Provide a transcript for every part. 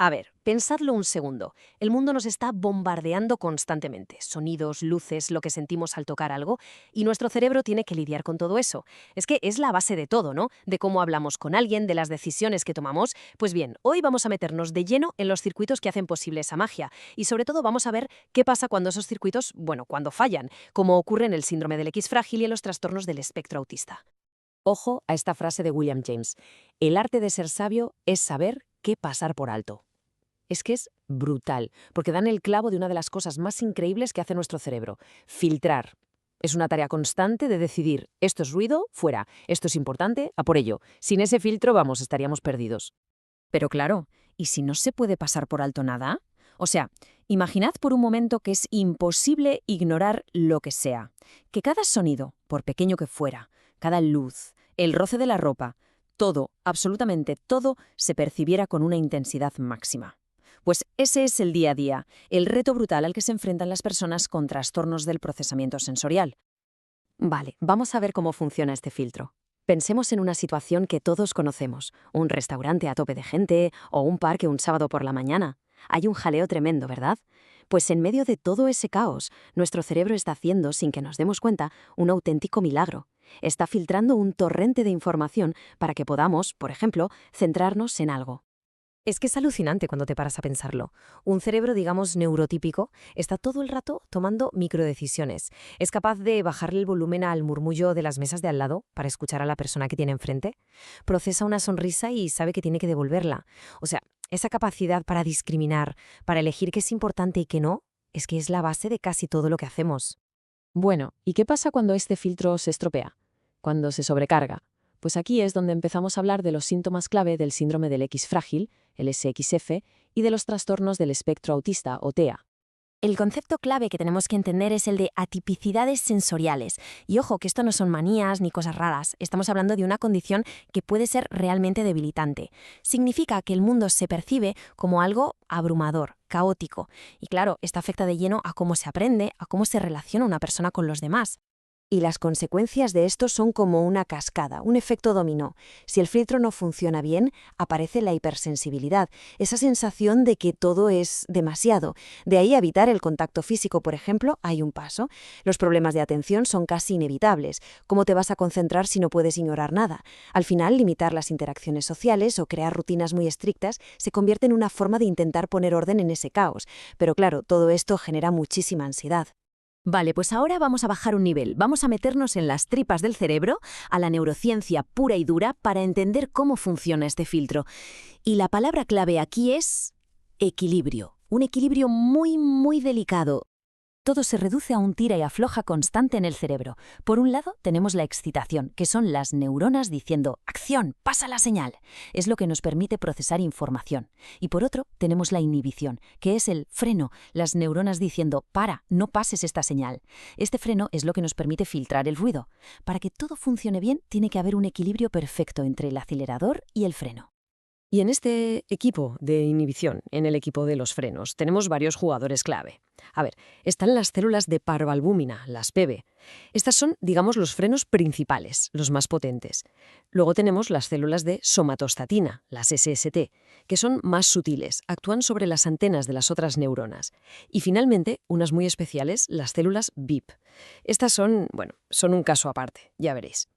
A ver, pensadlo un segundo. El mundo nos está bombardeando constantemente. Sonidos, luces, lo que sentimos al tocar algo, y nuestro cerebro tiene que lidiar con todo eso. Es que es la base de todo, ¿no? De cómo hablamos con alguien, de las decisiones que tomamos. Pues bien, hoy vamos a meternos de lleno en los circuitos que hacen posible esa magia. Y sobre todo vamos a ver qué pasa cuando esos circuitos, bueno, cuando fallan, como ocurre en el síndrome del X frágil y en los trastornos del espectro autista. Ojo a esta frase de William James. El arte de ser sabio es saber qué pasar por alto. Es que es brutal, porque dan el clavo de una de las cosas más increíbles que hace nuestro cerebro: filtrar. Es una tarea constante de decidir, esto es ruido, fuera, esto es importante, a por ello. Sin ese filtro, vamos, estaríamos perdidos. Pero claro, ¿y si no se puede pasar por alto nada? O sea, imaginad por un momento que es imposible ignorar lo que sea. Que cada sonido, por pequeño que fuera, cada luz, el roce de la ropa, todo, absolutamente todo, se percibiera con una intensidad máxima. Pues ese es el día a día, el reto brutal al que se enfrentan las personas con trastornos del procesamiento sensorial. Vale, vamos a ver cómo funciona este filtro. Pensemos en una situación que todos conocemos: un restaurante a tope de gente o un parque un sábado por la mañana. Hay un jaleo tremendo, ¿verdad? Pues en medio de todo ese caos, nuestro cerebro está haciendo, sin que nos demos cuenta, un auténtico milagro. Está filtrando un torrente de información para que podamos, por ejemplo, centrarnos en algo. Es que es alucinante cuando te paras a pensarlo. Un cerebro, digamos, neurotípico, está todo el rato tomando microdecisiones. Es capaz de bajarle el volumen al murmullo de las mesas de al lado para escuchar a la persona que tiene enfrente. Procesa una sonrisa y sabe que tiene que devolverla. O sea, esa capacidad para discriminar, para elegir qué es importante y qué no, es que es la base de casi todo lo que hacemos. Bueno, ¿y qué pasa cuando este filtro se estropea? Cuando se sobrecarga. Pues aquí es donde empezamos a hablar de los síntomas clave del síndrome del X frágil, el SXF, y de los trastornos del espectro autista o TEA. El concepto clave que tenemos que entender es el de atipicidades sensoriales. Y ojo, que esto no son manías ni cosas raras. Estamos hablando de una condición que puede ser realmente debilitante. Significa que el mundo se percibe como algo abrumador, caótico. Y claro, esto afecta de lleno a cómo se aprende, a cómo se relaciona una persona con los demás. Y las consecuencias de esto son como una cascada, un efecto dominó. Si el filtro no funciona bien, aparece la hipersensibilidad, esa sensación de que todo es demasiado. De ahí a evitar el contacto físico, por ejemplo, hay un paso. Los problemas de atención son casi inevitables. ¿Cómo te vas a concentrar si no puedes ignorar nada? Al final, limitar las interacciones sociales o crear rutinas muy estrictas se convierte en una forma de intentar poner orden en ese caos. Pero claro, todo esto genera muchísima ansiedad. Vale, pues ahora vamos a bajar un nivel. Vamos a meternos en las tripas del cerebro, a la neurociencia pura y dura, para entender cómo funciona este filtro. Y la palabra clave aquí es equilibrio. Un equilibrio muy, muy delicado. Todo se reduce a un tira y afloja constante en el cerebro. Por un lado, tenemos la excitación, que son las neuronas diciendo «acción, pasa la señal». Es lo que nos permite procesar información. Y por otro, tenemos la inhibición, que es el freno, las neuronas diciendo «para, no pases esta señal». Este freno es lo que nos permite filtrar el ruido. Para que todo funcione bien, tiene que haber un equilibrio perfecto entre el acelerador y el freno. Y en este equipo de inhibición, en el equipo de los frenos, tenemos varios jugadores clave. A ver, están las células de parvalbúmina, las PB. Estas son, digamos, los frenos principales, los más potentes. Luego tenemos las células de somatostatina, las SST, que son más sutiles, actúan sobre las antenas de las otras neuronas. Y finalmente, unas muy especiales, las células VIP. Estas son, bueno, son un caso aparte, ya veréis.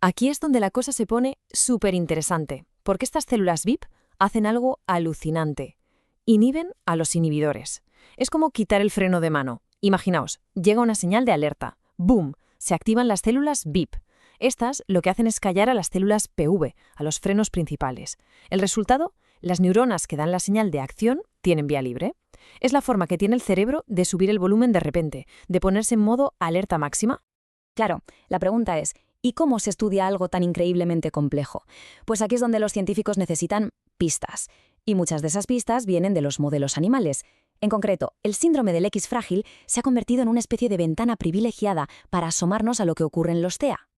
Aquí es donde la cosa se pone súper interesante, porque estas células VIP hacen algo alucinante. Inhiben a los inhibidores. Es como quitar el freno de mano. Imaginaos, llega una señal de alerta. ¡Boom! Se activan las células VIP. Estas lo que hacen es callar a las células PV, a los frenos principales. El resultado, las neuronas que dan la señal de acción tienen vía libre. Es la forma que tiene el cerebro de subir el volumen de repente, de ponerse en modo alerta máxima. Claro, la pregunta es, ¿y cómo se estudia algo tan increíblemente complejo? Pues aquí es donde los científicos necesitan pistas. Y muchas de esas pistas vienen de los modelos animales. En concreto, el síndrome del X frágil se ha convertido en una especie de ventana privilegiada para asomarnos a lo que ocurre en los TEA.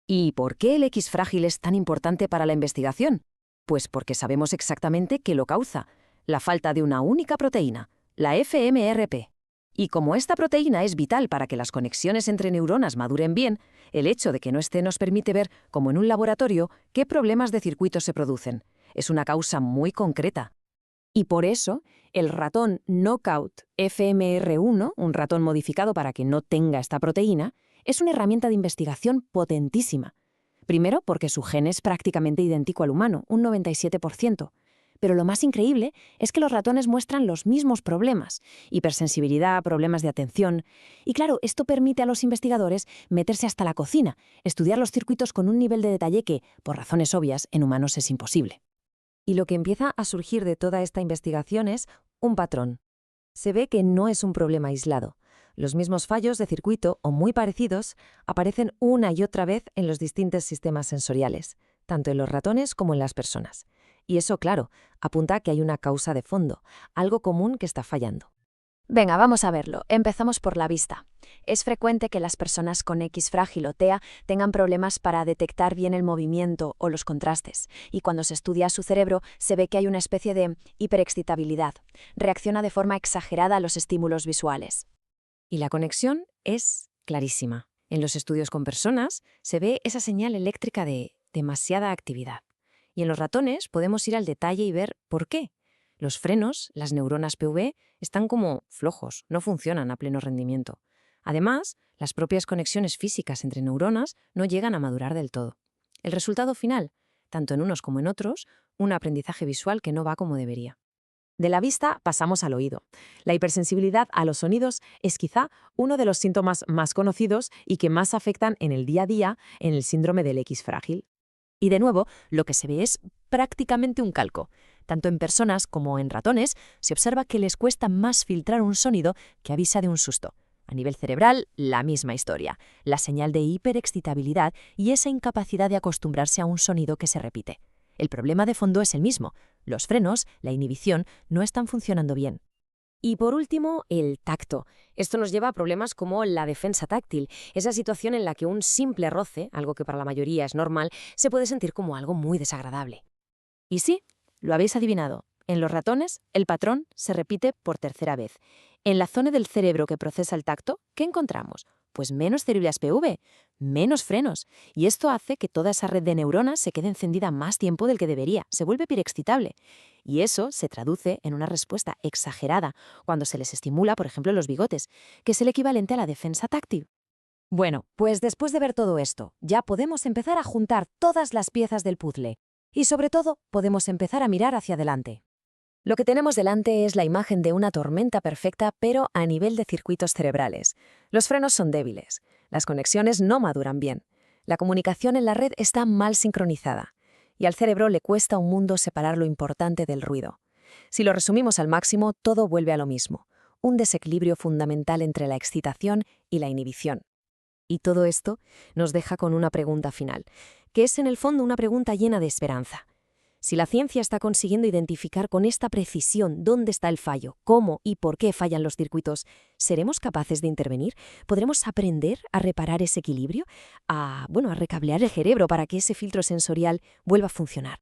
¿Y por qué el X frágil es tan importante para la investigación? Pues porque sabemos exactamente qué lo causa: la falta de una única proteína, la FMRP. Y como esta proteína es vital para que las conexiones entre neuronas maduren bien, el hecho de que no esté nos permite ver, como en un laboratorio, qué problemas de circuito se producen. Es una causa muy concreta. Y por eso, el ratón Knockout FMR1, un ratón modificado para que no tenga esta proteína, es una herramienta de investigación potentísima. Primero, porque su gen es prácticamente idéntico al humano, un 97%. Pero lo más increíble es que los ratones muestran los mismos problemas: hipersensibilidad, problemas de atención. Y claro, esto permite a los investigadores meterse hasta la cocina, estudiar los circuitos con un nivel de detalle que, por razones obvias, en humanos es imposible. Y lo que empieza a surgir de toda esta investigación es un patrón. Se ve que no es un problema aislado. Los mismos fallos de circuito, o muy parecidos, aparecen una y otra vez en los distintos sistemas sensoriales, tanto en los ratones como en las personas. Y eso, claro, apunta a que hay una causa de fondo, algo común que está fallando. Venga, vamos a verlo. Empezamos por la vista. Es frecuente que las personas con X frágil o TEA tengan problemas para detectar bien el movimiento o los contrastes, y cuando se estudia su cerebro se ve que hay una especie de hiperexcitabilidad. Reacciona de forma exagerada a los estímulos visuales. Y la conexión es clarísima. En los estudios con personas se ve esa señal eléctrica de demasiada actividad. Y en los ratones podemos ir al detalle y ver por qué. Los frenos, las neuronas PV, están como flojos, no funcionan a pleno rendimiento. Además, las propias conexiones físicas entre neuronas no llegan a madurar del todo. El resultado final, tanto en unos como en otros, un aprendizaje visual que no va como debería. De la vista pasamos al oído. La hipersensibilidad a los sonidos es quizá uno de los síntomas más conocidos y que más afectan en el día a día en el síndrome del X frágil. Y de nuevo, lo que se ve es prácticamente un calco. Tanto en personas como en ratones se observa que les cuesta más filtrar un sonido que avisa de un susto. A nivel cerebral, la misma historia, la señal de hiperexcitabilidad y esa incapacidad de acostumbrarse a un sonido que se repite. El problema de fondo es el mismo. Los frenos, la inhibición, no están funcionando bien. Y por último, el tacto. Esto nos lleva a problemas como la defensa táctil, esa situación en la que un simple roce, algo que para la mayoría es normal, se puede sentir como algo muy desagradable. Y sí, lo habéis adivinado. En los ratones, el patrón se repite por tercera vez. En la zona del cerebro que procesa el tacto, ¿qué encontramos? Pues menos células PV, menos frenos. Y esto hace que toda esa red de neuronas se quede encendida más tiempo del que debería, se vuelve hiperexcitable. Y eso se traduce en una respuesta exagerada cuando se les estimula, por ejemplo, los bigotes, que es el equivalente a la defensa táctil. Bueno, pues después de ver todo esto, ya podemos empezar a juntar todas las piezas del puzzle. Y sobre todo, podemos empezar a mirar hacia adelante. Lo que tenemos delante es la imagen de una tormenta perfecta, pero a nivel de circuitos cerebrales. Los frenos son débiles, las conexiones no maduran bien, la comunicación en la red está mal sincronizada, y al cerebro le cuesta un mundo separar lo importante del ruido. Si lo resumimos al máximo, todo vuelve a lo mismo, un desequilibrio fundamental entre la excitación y la inhibición. Y todo esto nos deja con una pregunta final, que es en el fondo una pregunta llena de esperanza. Si la ciencia está consiguiendo identificar con esta precisión dónde está el fallo, cómo y por qué fallan los circuitos, ¿seremos capaces de intervenir? ¿Podremos aprender a reparar ese equilibrio? A recablear el cerebro para que ese filtro sensorial vuelva a funcionar.